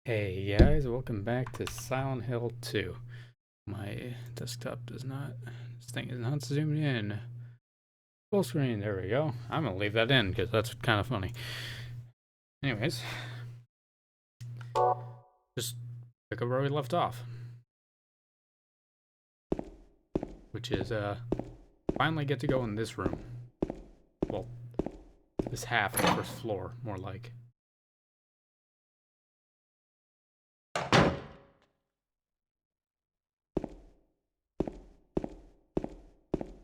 Hey guys, welcome back to Silent Hill 2. My desktop does not, this thing is not zoomed in. Full screen, there we go. I'm gonna leave that in because that's kind of funny. Anyways, just pick up where we left off. Which is, finally get to go in this room. Well, this half of the first floor, more like.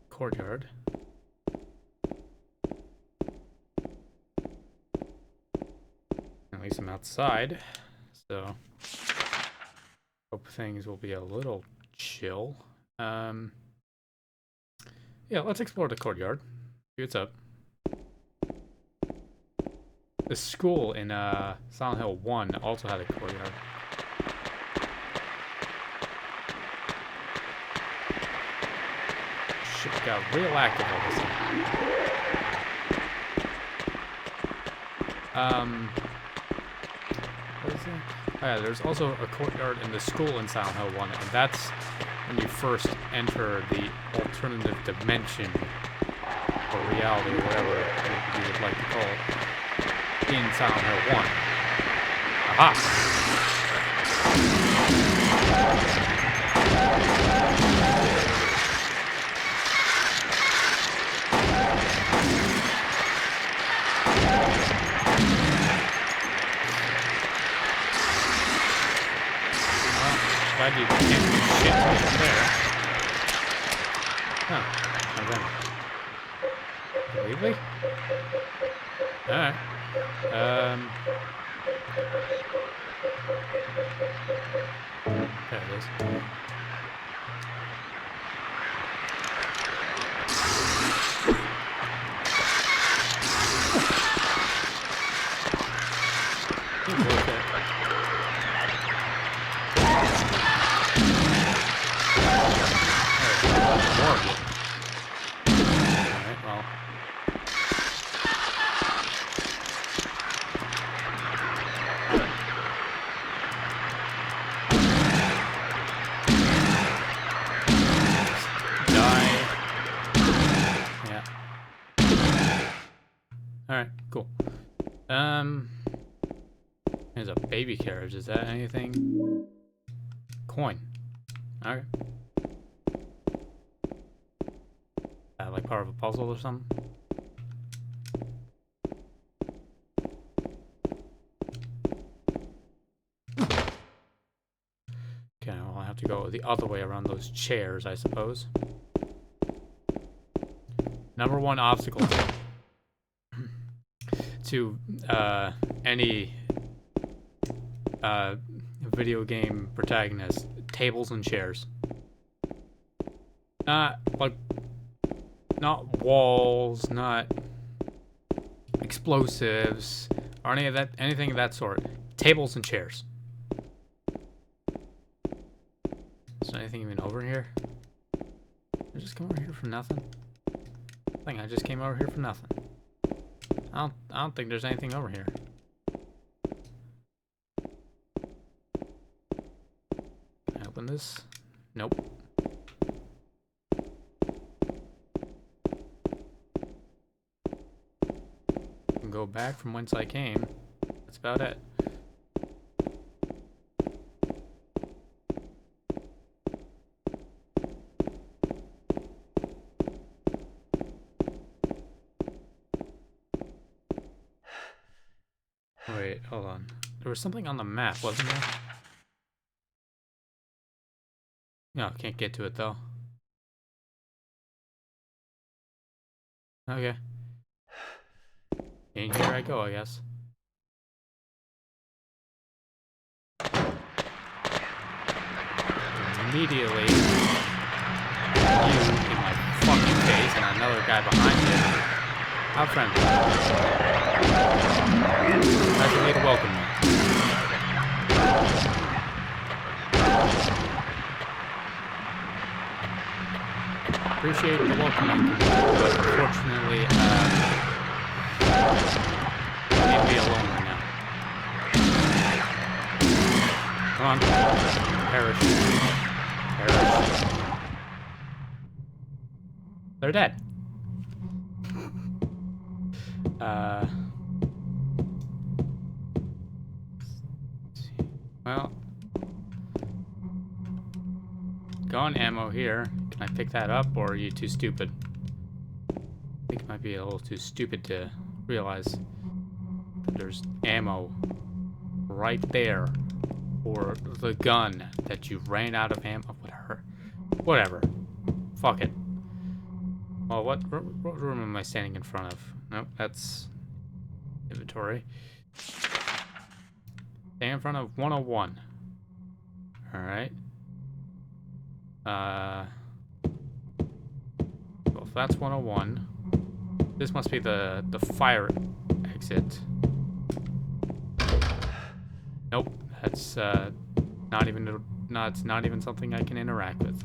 Courtyard. At least I'm outside, so hope things will be a little chill. Yeah, let's explore the courtyard. See what's up. The school in Silent Hill 1 also had a courtyard. Shit got real active all of a sudden. What is it? Oh yeah, there's also a courtyard in the school in Silent Hill 1, and that's when you first enter the alternative dimension, or reality, or whatever you would like to call it, in Silent Hill 1. Aha! Glad you can't do shit right there. Huh. Really? Alright. There it is. Alright, cool. There's a baby carriage. Is that anything? Coin. Okay. Like part of a puzzle or something? Okay, well, I have to go the other way around those chairs, I suppose. Number one obstacle to any video game protagonist: tables and chairs. Not walls, not explosives, or anything of that sort. Tables and chairs. Is there anything even over here? Did I just come over here for nothing? I think I just came over here for nothing. I don't think there's anything over here. Can I open this? Nope. I can go back from whence I came. That's about it. Wait, hold on. There was something on the map, wasn't there? No, can't get to it though. Okay. In here I go, I guess. Immediately, you in my fucking face and another guy behind you. How friendly. Nice way to welcome me. Appreciate the welcoming, but unfortunately, leave me alone right now. Come on. Perish. Perish. They're dead. Well. Gun ammo here. Can I pick that up, or are you too stupid? I think it might be a little too stupid to realize that there's ammo right there for the gun that you ran out of ammo. Whatever. Fuck it. Well, what room am I standing in front of? Nope, that's inventory. Stand in front of 101. Alright. Well, if that's 101, this must be the fire exit. Nope, that's not even something I can interact with.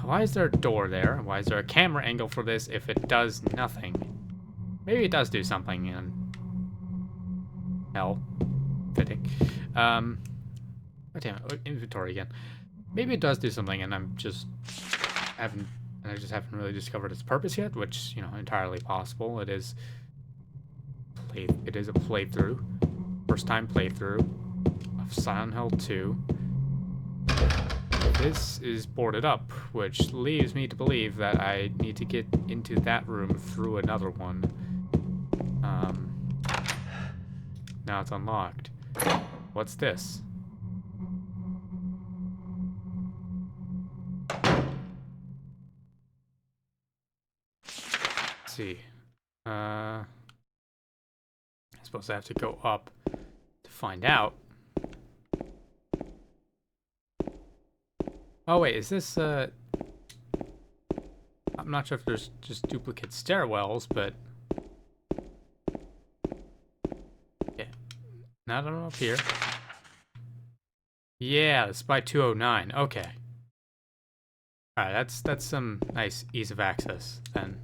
Why is there a door there? Why is there a camera angle for this if it does nothing? Maybe it does do something in hell. Fitting. Oh damn it, inventory again. Maybe it does do something and I just haven't really discovered its purpose yet, which, you know, entirely possible. It is a playthrough. First time playthrough of Silent Hill 2. This is boarded up, which leaves me to believe that I need to get into that room through another one. Now it's unlocked. What's this? Let's see. I suppose I have to go up to find out. Oh wait, is this I'm not sure if there's just duplicate stairwells, but yeah. Not up here. Yeah, it's by 209. Okay. Alright, that's some nice ease of access then.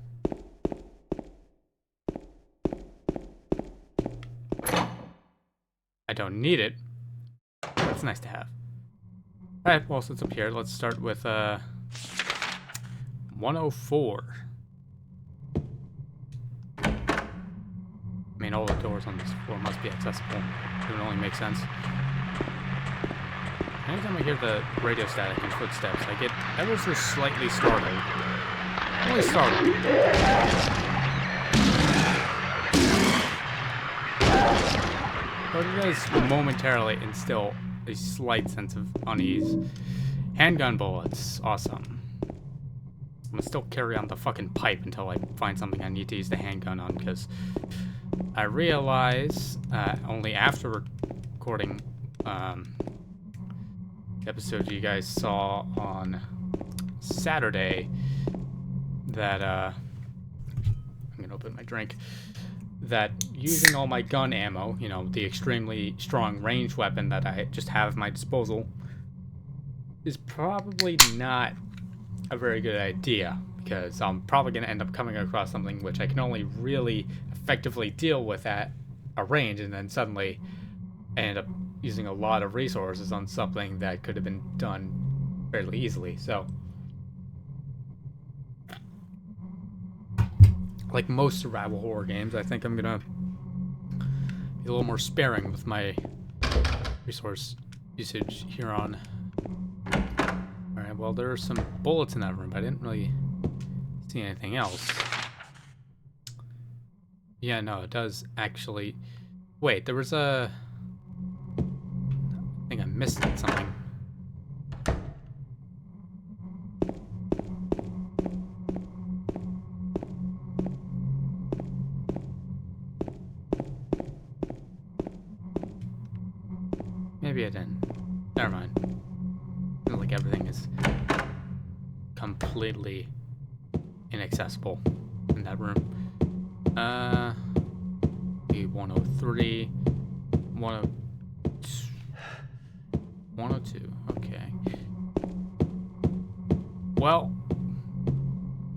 I don't need it. That's nice to have. Alright, well, since it's up here, let's start with 104. I mean, all the doors on this floor must be accessible. It would only make sense. Anytime I hear the radio static and footsteps, I get ever so slightly startled. Only startled. But it does momentarily instill a slight sense of unease. Handgun bullets. Awesome. I'm gonna still carry on the fucking pipe until I find something I need to use the handgun on, because I realize only after recording the episode you guys saw on Saturday that I'm gonna open my drink, that using all my gun ammo, you know, the extremely strong ranged weapon that I just have at my disposal, is probably not a very good idea, because I'm probably going to end up coming across something which I can only really effectively deal with at a range, and then suddenly I end up using a lot of resources on something that could have been done fairly easily. So, like most survival horror games, I think I'm gonna be a little more sparing with my resource usage here on. Alright, well, there are some bullets in that room, but I didn't really see anything else. Yeah, no, it does actually... Wait, there was a... I think I missed something. Maybe I didn't. Never mind. I feel like everything is completely inaccessible in that room. 103, 102, okay. Well,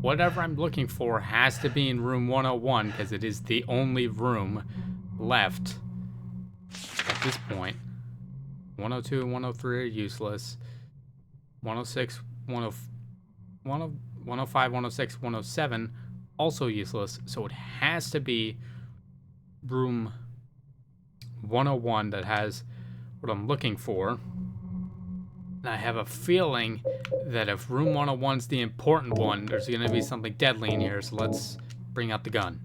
whatever I'm looking for has to be in room 101, because it is the only room left at this point. 102 and 103 are useless. 106, 105, 106, 107 also useless. So it has to be room 101 that has what I'm looking for. And I have a feeling that if room 101's the important one, there's going to be something deadly in here. So let's bring out the gun.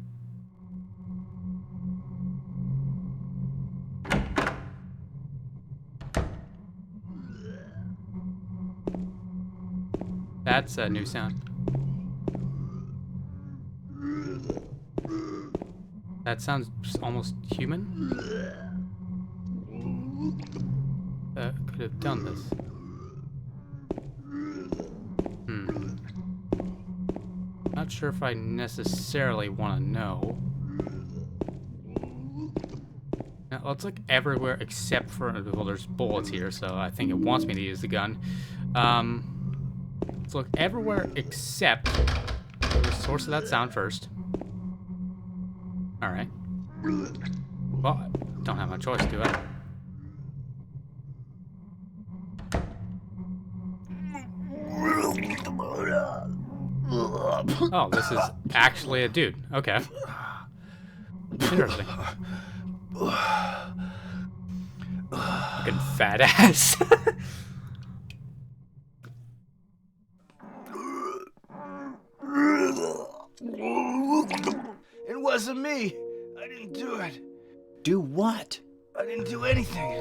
That's a new sound. That sounds almost human. Could have done this. Not sure if I necessarily want to know. Now, let's look everywhere except for, well, there's bullets here, so I think it wants me to use the gun. Let's look everywhere except the source of that sound first. Alright. Well, I don't have my choice, do I? Oh, this is actually a dude. Okay. Interesting. Fucking fat ass. It wasn't me. I didn't do it. Do what? I didn't do anything.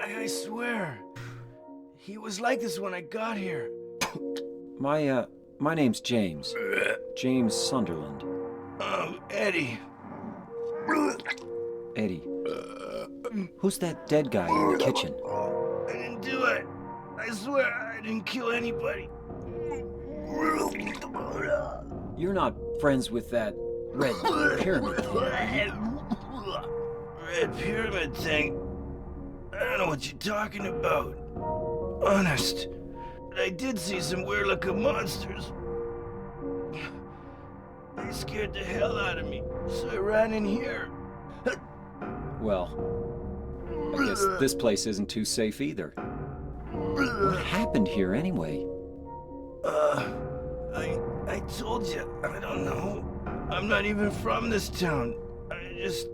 I swear. He was like this when I got here. My name's James. James Sunderland. Eddie. Eddie. Who's that dead guy in the kitchen? I didn't do it. I swear I didn't kill anybody. You're not friends with that red pyramid thing. Red pyramid thing? I don't know what you're talking about. Honest. But I did see some weird-looking monsters. They scared the hell out of me, so I ran in here. Well, I guess this place isn't too safe either. What happened here anyway? I told you, I don't know. I'm not even from this town. I just...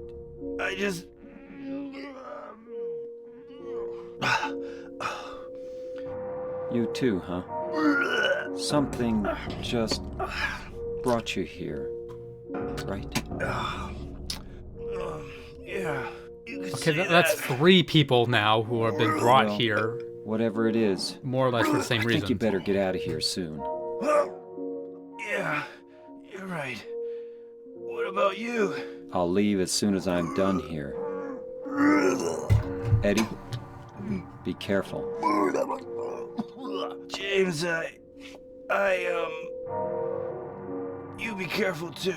You too, huh? Something just brought you here, right? Yeah. Okay, that's 3 people now who have been brought Well, here, Whatever it is, more or less for the same I reason. think you better get out of here soon. Yeah, you're right. What about you? I'll leave as soon as I'm done here. Eddie, be careful. James, you be careful too.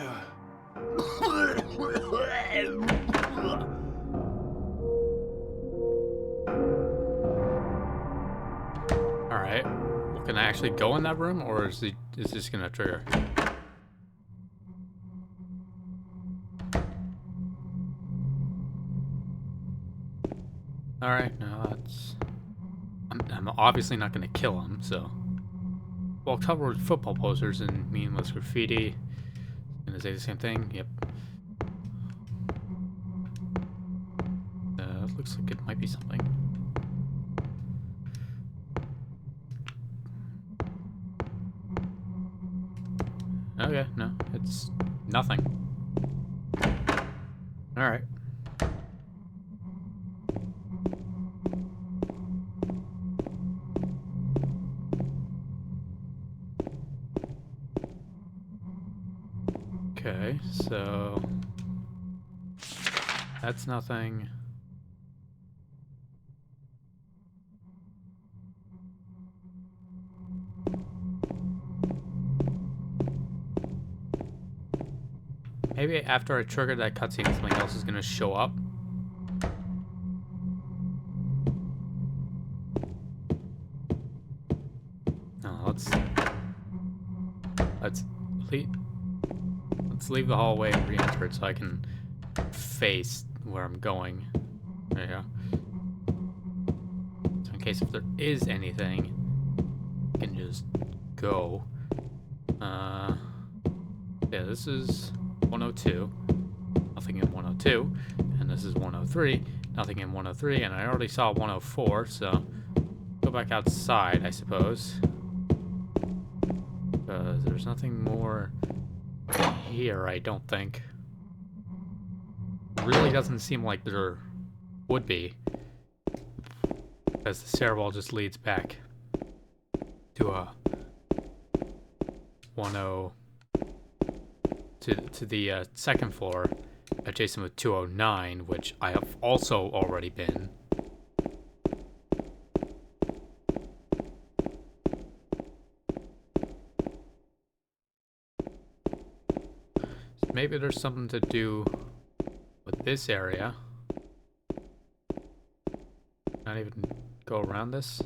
Alright. Well, can I actually go in that room, or is this gonna trigger? Alright, no, that's... I'm obviously not gonna kill him, so... Well, covered with football posters and meaningless graffiti. Gonna say the same thing, yep. Looks like it might be something. Okay, no, it's nothing. Alright. Okay, so... That's nothing. Maybe after I trigger that cutscene, something else is gonna show up. No, let's leave the hallway and re-enter it so I can face where I'm going. There you go. case if there is anything, I can just go. Yeah, this is 102. Nothing in 102. And this is 103. Nothing in 103. And I already saw 104, so go back outside, I suppose. Because there's nothing more here, I don't think. Really doesn't seem like there would be. Because the stairwell just leads back to a 10 to the second floor, adjacent with 209, which I have also already been. So maybe there's something to do with this area. Not even go around this.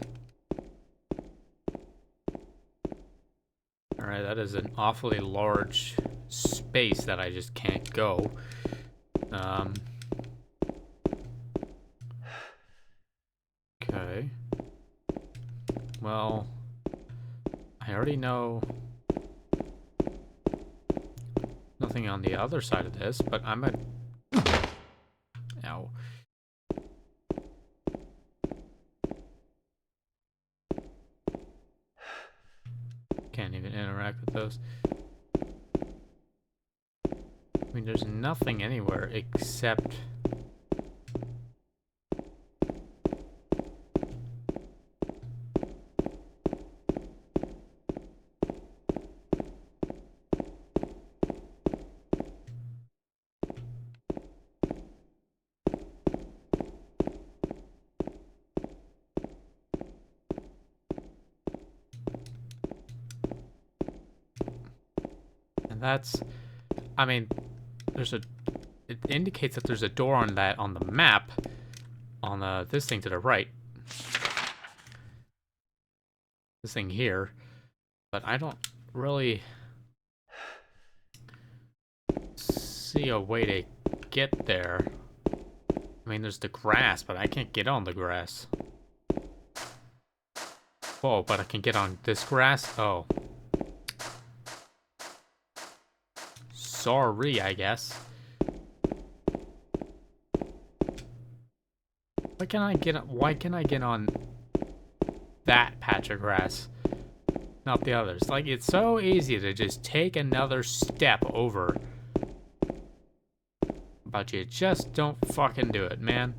Alright, that is an awfully large space that I just can't go. Okay. Well, I already know nothing on the other side of this, but I'm a... Ow. Can't even interact with those. I mean, there's nothing anywhere except... And that's... I mean, there's a... It indicates that there's a door on that on the map. On this thing to the right. This thing here. But I don't really see a way to get there. I mean, there's the grass, but I can't get on the grass. Whoa, but I can get on this grass? Oh. Sorry, I guess. Why can I get on that patch of grass? Not the others. Like, it's so easy to just take another step over. But you just don't fucking do it, man.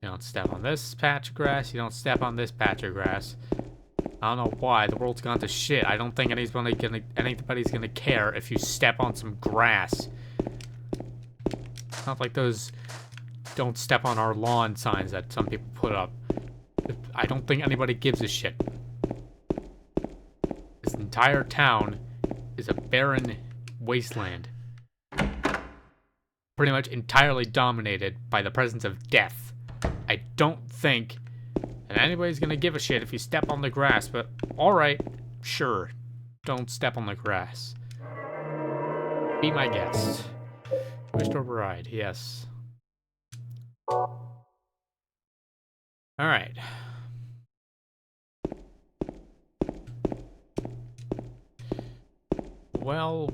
You don't step on this patch of grass, you don't step on this patch of grass. I don't know why, the world's gone to shit. I don't think anybody's gonna care if you step on some grass. It's not like those "don't step on our lawn" signs that some people put up. I don't think anybody gives a shit. This entire town is a barren wasteland. Pretty much entirely dominated by the presence of death. I don't think that anybody's gonna give a shit if you step on the grass, but alright, sure. Don't step on the grass. Be my guest. Wish to override, yes. Alright. Well...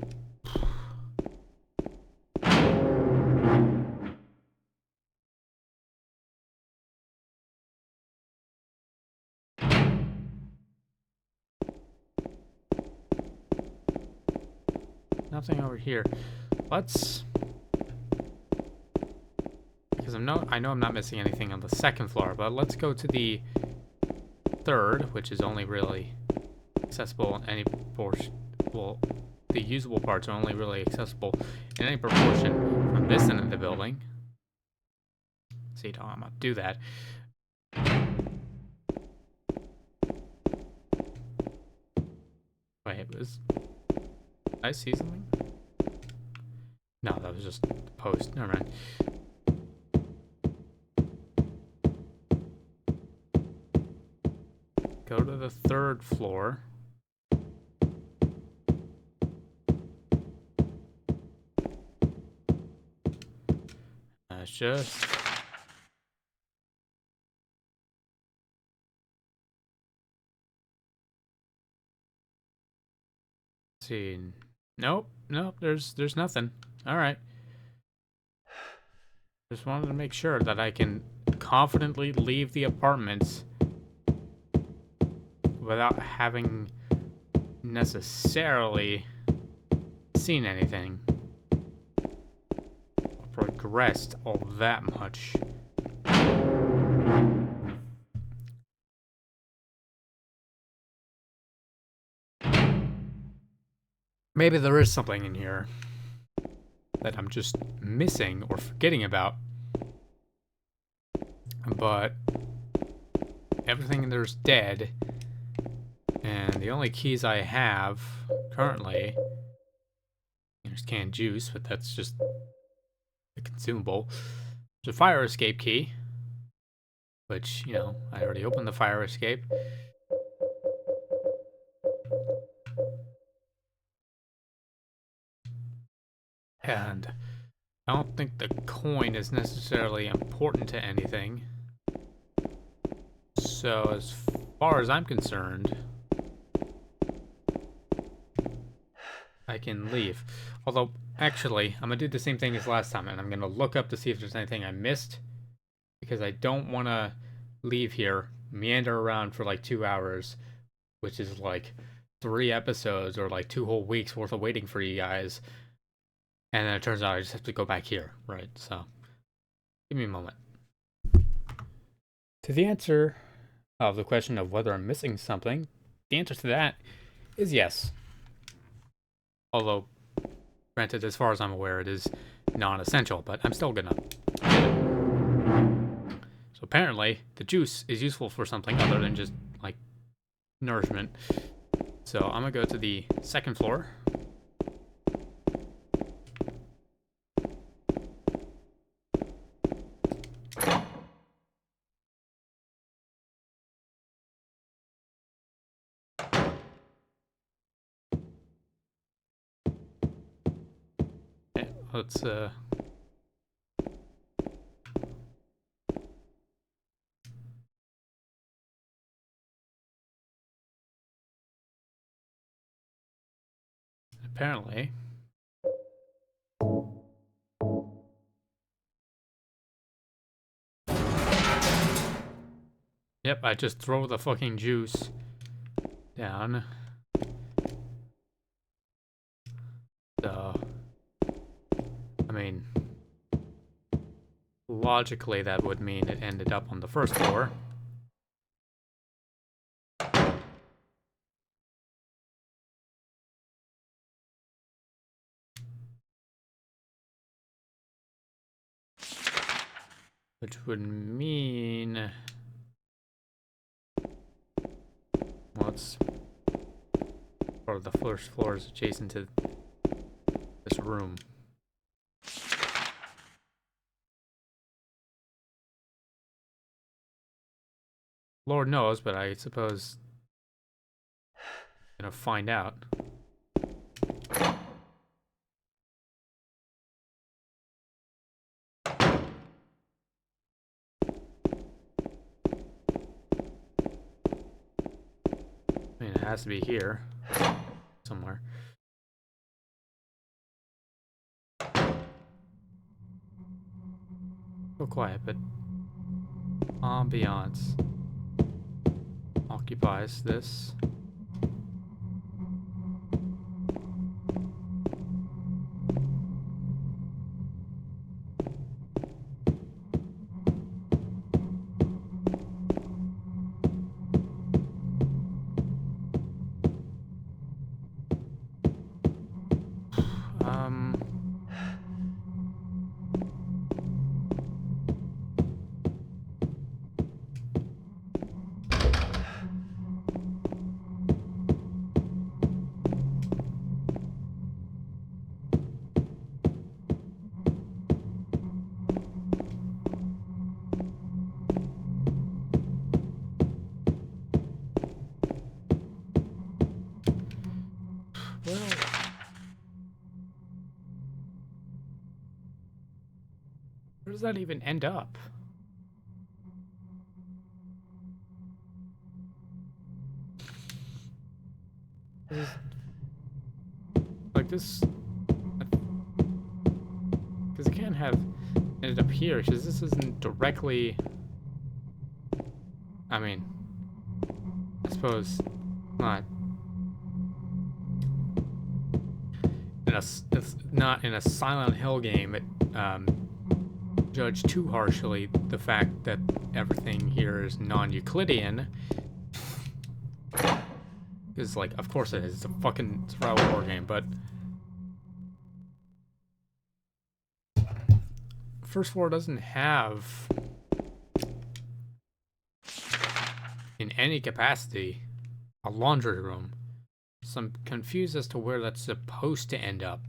Nothing over here. Let's... Because I know I'm not missing anything on the second floor, but let's go to the third, which is only really accessible in any portion. Well, the usable parts are only really accessible in any proportion from this end of the building. See, no, I'm gonna do that. Wait, did I see something? No, that was just the post. Never mind. Go to the third floor. That's just... see. Nope, nope. There's nothing. All right. Just wanted to make sure that I can confidently leave the apartments without having necessarily seen anything or progressed all that much. Maybe there is something in here that I'm just missing or forgetting about. But everything in there's dead. And the only keys I have currently, there's canned juice, but that's just a consumable. There's a fire escape key, which, you know, I already opened the fire escape. And I don't think the coin is necessarily important to anything. So as far as I'm concerned, I can leave. Although, actually, I'm going to do the same thing as last time, and I'm going to look up to see if there's anything I missed. Because I don't want to leave here, meander around for like 2 hours, which is like 3 episodes or like 2 whole weeks worth of waiting for you guys. And then it turns out I just have to go back here, right? So, give me a moment. To the answer of the question of whether I'm missing something, the answer to that is yes. Although, granted, as far as I'm aware, it is non-essential, but I'm still gonna. So apparently, the juice is useful for something other than just, like, nourishment. So I'm gonna go to the second floor. Let's apparently yep, I just throw the fucking juice down. So I mean, logically that would mean it ended up on the first floor. Which would mean, well, it's part of the first floor is adjacent to this room. Lord knows, but I suppose I'm gonna find out. I mean, it has to be here somewhere. So quiet, but ambiance occupies this. Well, where does that even end up? This is this, because it can't have ended up here, because this isn't directly, I mean, I suppose not. It's not in a Silent Hill game. It judge too harshly the fact that everything here is non-Euclidean. Because, like, of course it is. It's a fucking survival horror game, but first floor doesn't have, in any capacity, a laundry room. So I'm confused as to where that's supposed to end up.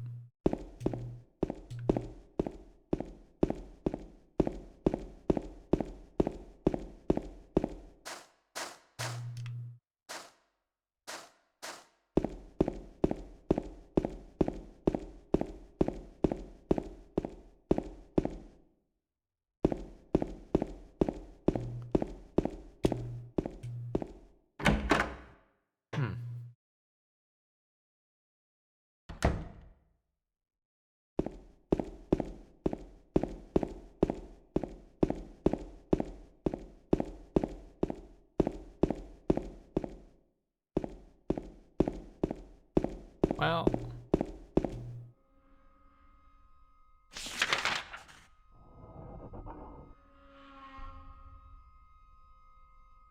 Well,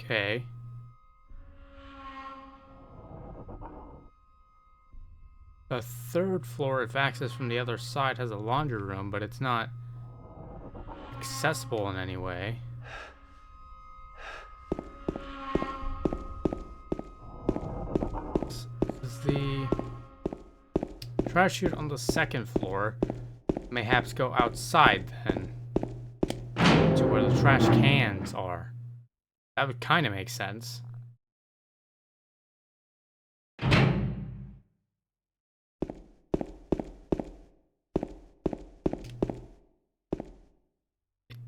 okay. The third floor, if access from the other side, has a laundry room, but it's not accessible in any way. Is the trash chute on the second floor mayhaps go outside then to where the trash cans are? That would kind of make sense. It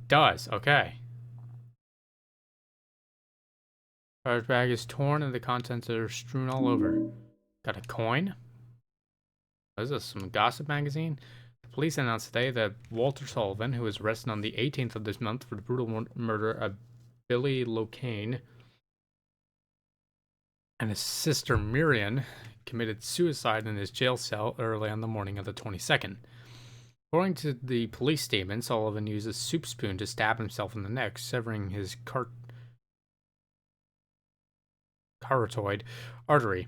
does, okay. Garbage bag is torn and the contents are strewn all over. Got a coin? What is this, some gossip magazine? The police announced today that Walter Sullivan, who was arrested on the 18th of this month for the brutal murder of Billy Locane and his sister Miriam, committed suicide in his jail cell early on the morning of the 22nd. According to the police statement, Sullivan used a soup spoon to stab himself in the neck, severing his carotid artery.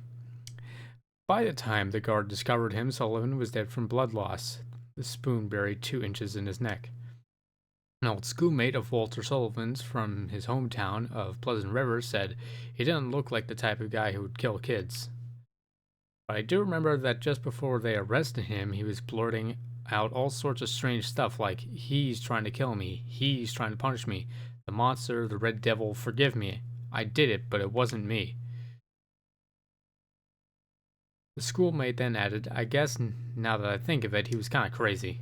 By the time the guard discovered him, Sullivan was dead from blood loss, the spoon buried 2 inches in his neck. An old schoolmate of Walter Sullivan's from his hometown of Pleasant River said he didn't look like the type of guy who would kill kids. But I do remember that just before they arrested him, he was blurting out all sorts of strange stuff like, he's trying to kill me, he's trying to punish me, the monster, the red devil, forgive me, I did it, but it wasn't me. The schoolmate then added, I guess, now that I think of it, he was kind of crazy.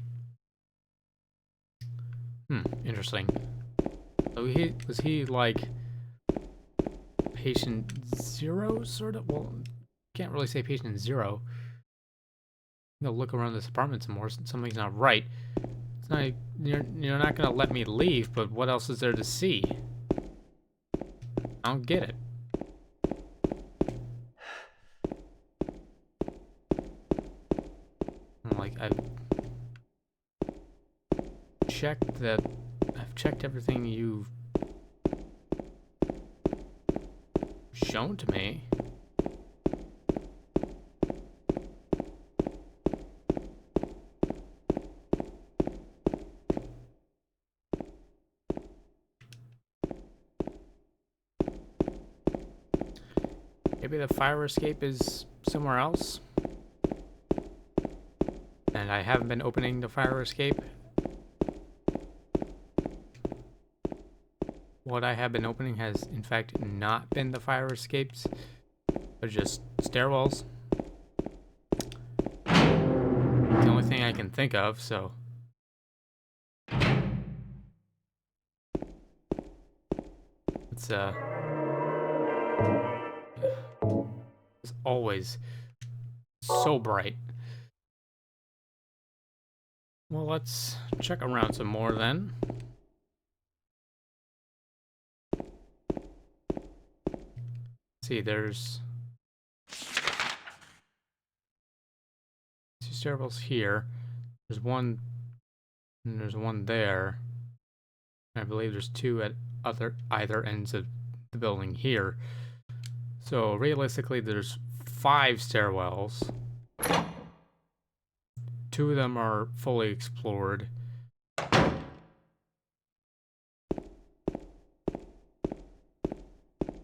Interesting. So was he like patient zero, sort of? Well, can't really say patient zero. I'm gonna look around this apartment some more. Something's not right. It's not, you're not gonna let me leave, but what else is there to see? I don't get it. I've checked everything you've shown to me. Maybe the fire escape is somewhere else? And I haven't been opening the fire escape. What I have been opening has, in fact, not been the fire escapes. They're just stairwells. It's the only thing I can think of, so. It's, it's always so bright. Well, let's check around some more then. See, there's 2 stairwells here. There's one, and there's one there. I believe there's 2 at either ends of the building here. So realistically, there's 5 stairwells. 2 of them are fully explored. I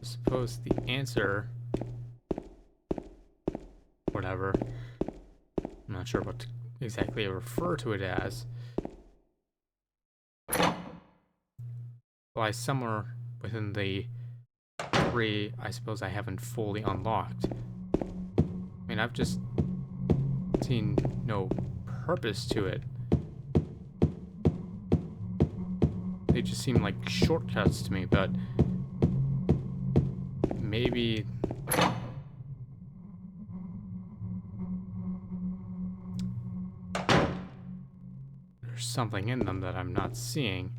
suppose the answer, whatever, I'm not sure what to exactly refer to it as, lies somewhere within the 3 I suppose I haven't fully unlocked. I mean, I've just seen no purpose to it. They just seem like shortcuts to me, but maybe there's something in them that I'm not seeing.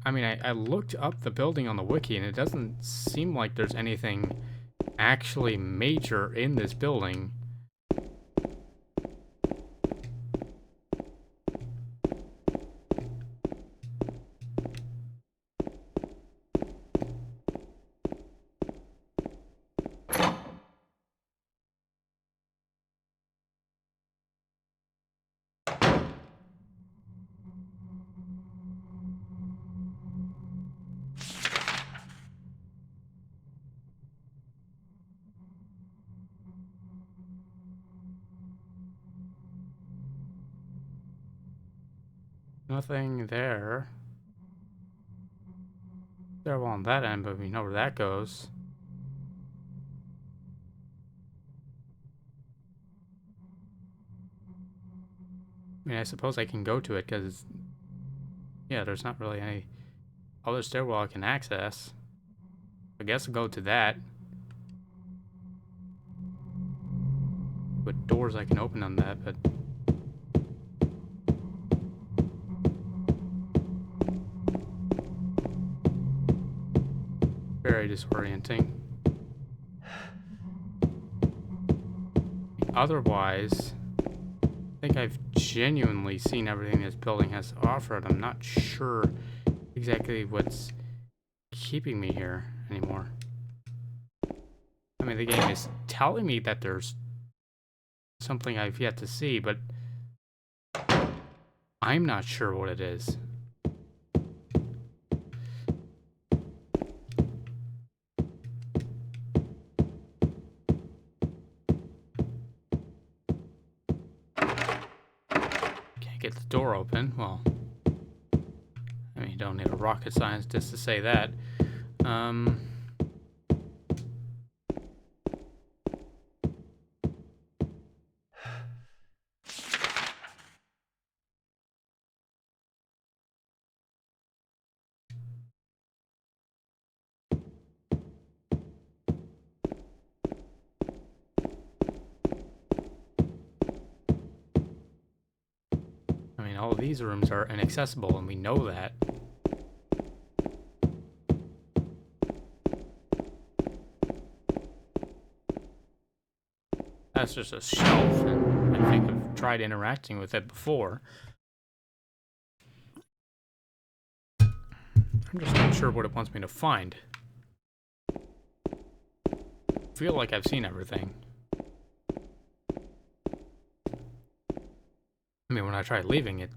I mean, I looked up the building on the wiki, and it doesn't seem like there's anything actually major in this building. Nothing there. They're well on that end, but we know where that goes. I mean, I suppose I can go to it because, yeah, there's not really any other stairwell I can access. I guess I'll go to that. With doors I can open on that, but very disorienting. Otherwise, I think I've genuinely seen everything this building has to offer, and I'm not sure exactly what's keeping me here anymore. I mean, the game is telling me that there's something I've yet to see, but I'm not sure what it is. Can't get the door open. Well, I mean, you don't need a rocket scientist to say that. I mean, all of these rooms are inaccessible, and we know that. That's just a shelf, and I think I've tried interacting with it before. I'm just not sure what it wants me to find. I feel like I've seen everything. I mean, when I tried leaving it...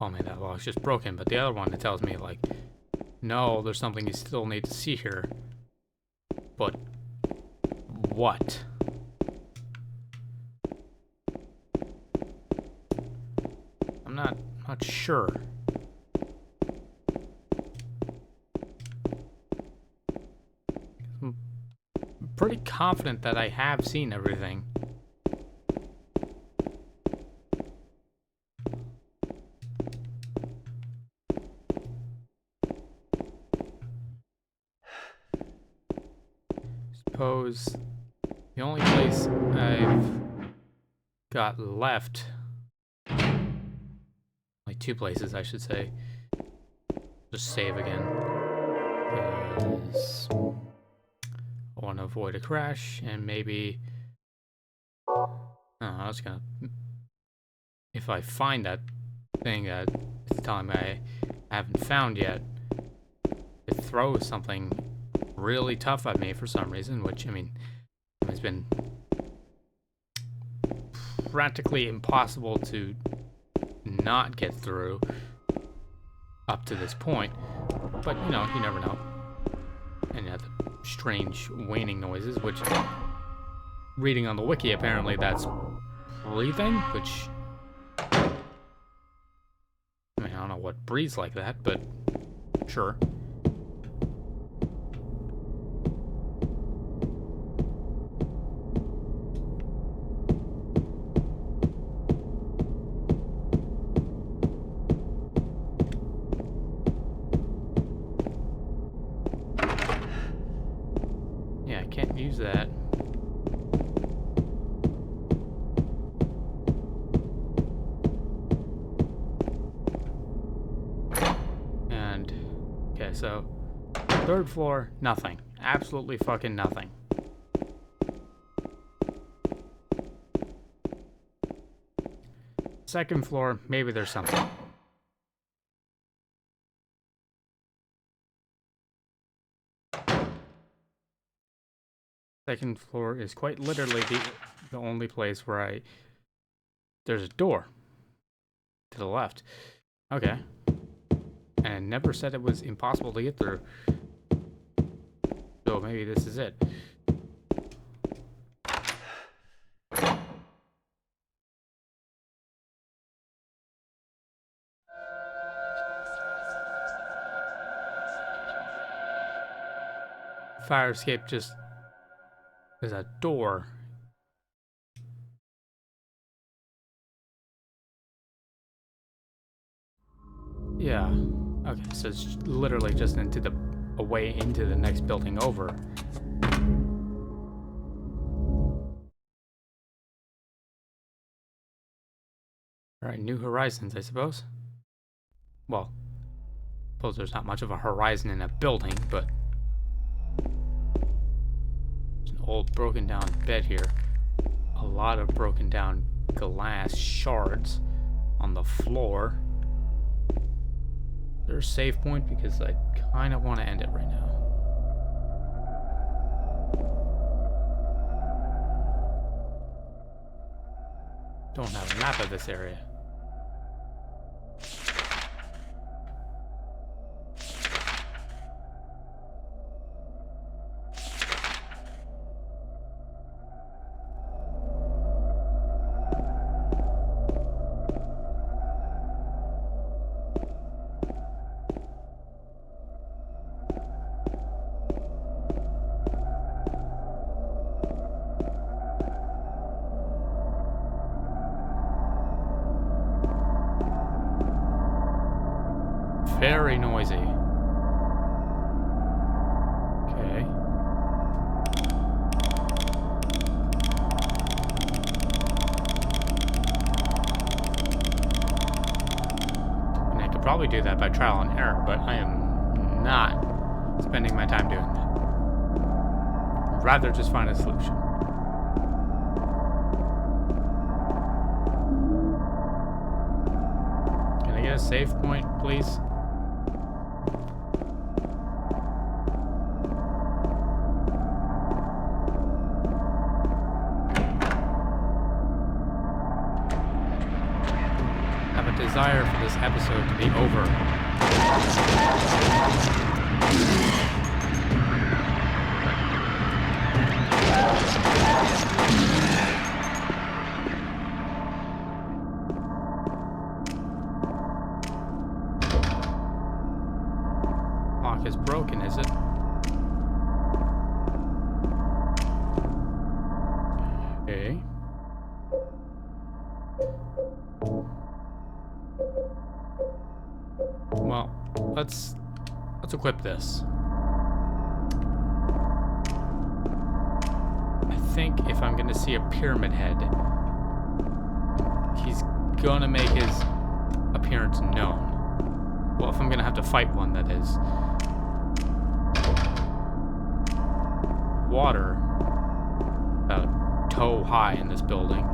Oh man, that log's just broken, but the other one, it tells me, like, no, there's something you still need to see here. But... what? I'm not sure. I'm pretty confident that I have seen everything. Suppose the only place I've got left, like 2 places, I should say. Just save again, because I want to avoid a crash, and maybe I was gonna, if I find that thing that it's telling me I haven't found yet, it throws something really tough at me for some reason, which, I mean, it's been practically impossible to not get through up to this point. But, you know, you never know. And you have the strange waning noises, which, reading on the wiki, apparently that's breathing, which, I mean, I don't know what breathes like that, but sure. Yeah, I can't use that. Okay, so 3rd floor, nothing. Absolutely fucking nothing. Second floor, maybe there's something. Second floor is quite literally the only place where there's a door to the left. Okay. And never said it was impossible to get through. So maybe this is it. Fire escape just is a door. Yeah. Okay, so it's literally just a way into the next building over. Alright, New Horizons, I suppose. Well, I suppose there's not much of a horizon in a building, but there's an old broken down bed here. A lot of broken down glass shards on the floor. Is there a save point? Because I kind of want to end it right now. Don't have a map of this area. Very noisy. Okay. And I could probably do that by trial and error, but I am not spending my time doing that. I'd rather just find a solution. Can I get a save point, please? Desire for this episode to be over. Lock is broken, is it? Okay. Well, let's equip this. I think if I'm going to see a pyramid head, he's gonna make his appearance known. Well, if I'm gonna have to fight one, that is. Water about toe high in this building.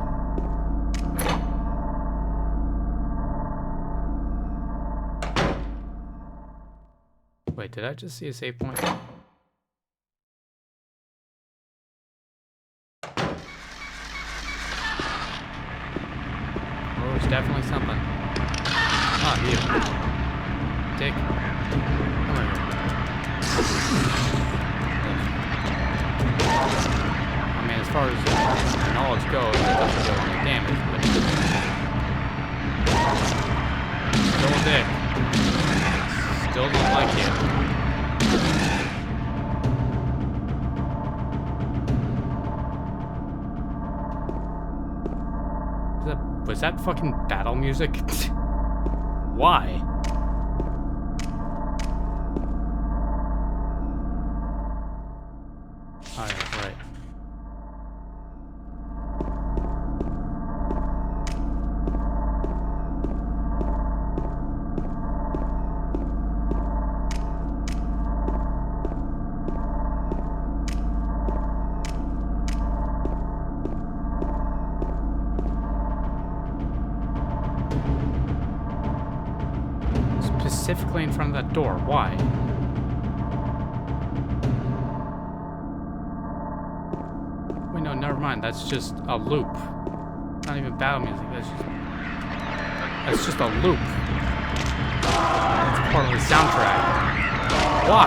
Wait, did I just see a save point? Oh, it's definitely something. Ah, you. Dick. Come over here. I mean, as far as knowledge goes, it doesn't do any damage, but... Still a dick. Still don't like you. Was that fucking battle music? Why? Oh, yeah, right. Specifically in front of that door. Why? Wait, no, never mind. That's just a loop. Not even battle music. That's just a loop. It's part of the soundtrack. Why?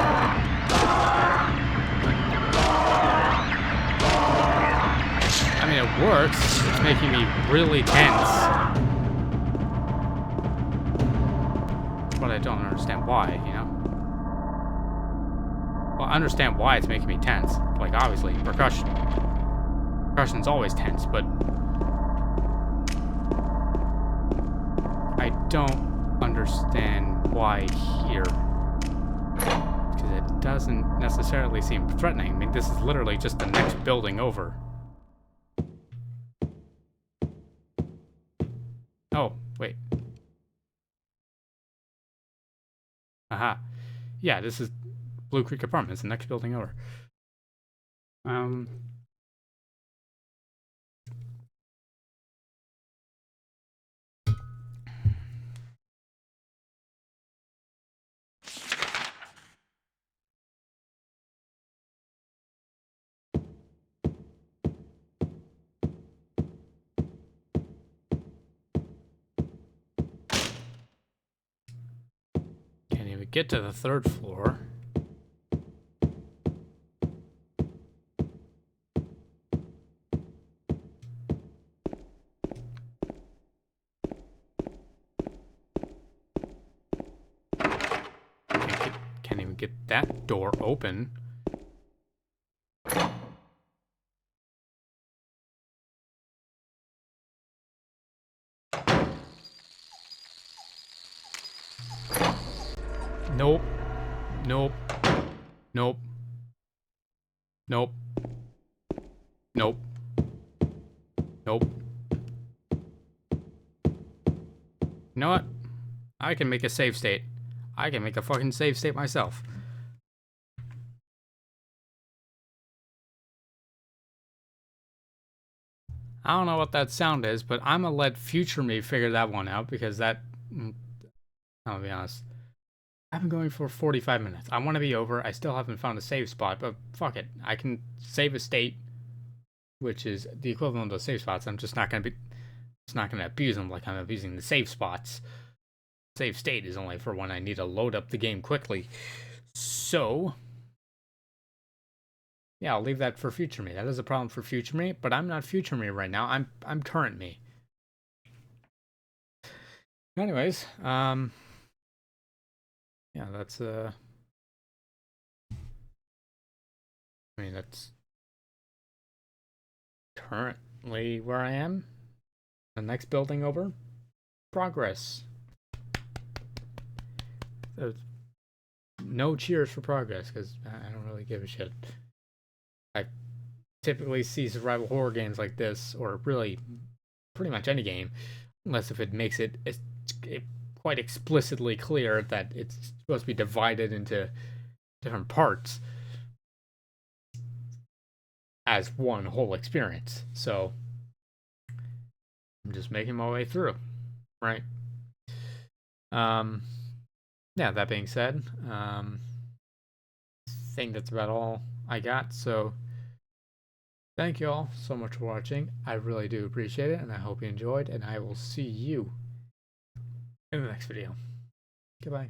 I mean, it works. It's making me really tense. But I don't understand why, you know? Well, I understand why it's making me tense. Like, obviously, percussion. Percussion's always tense, but... I don't understand why here. Because it doesn't necessarily seem threatening. I mean, this is literally just the next building over. Oh, wait. Aha. Yeah, this is Blue Creek Apartments, the next building over. Can't even get to the 3rd floor. Can't even get that door open. Nope. Nope. Nope. Nope. Nope. Nope. You know what? I can make a save state. I can make a fucking save state myself. I don't know what that sound is, but I'm gonna let future me figure that one out because that... I'll be honest. I've been going for 45 minutes. I want to be over. I still haven't found a save spot, but fuck it. I can save a state, which is the equivalent of save spots. I'm just not gonna be... It's not gonna abuse them like I'm abusing the save spots. Save state is only for when I need to load up the game quickly. So... yeah, I'll leave that for future me. That is a problem for future me, but I'm not future me right now. I'm current me. Anyways, yeah, that's I mean, that's currently where I am. The next building over. Progress. So, no cheers for progress, because I don't really give a shit. I typically see survival horror games like this, or really pretty much any game, unless if it makes it quite explicitly clear that it's supposed to be divided into different parts as one whole experience. So I'm just making my way through, right? Yeah, that being said, I think that's about all I got. So thank you all so much for watching. I really do appreciate it, and I hope you enjoyed, and I will see you in the next video. Goodbye.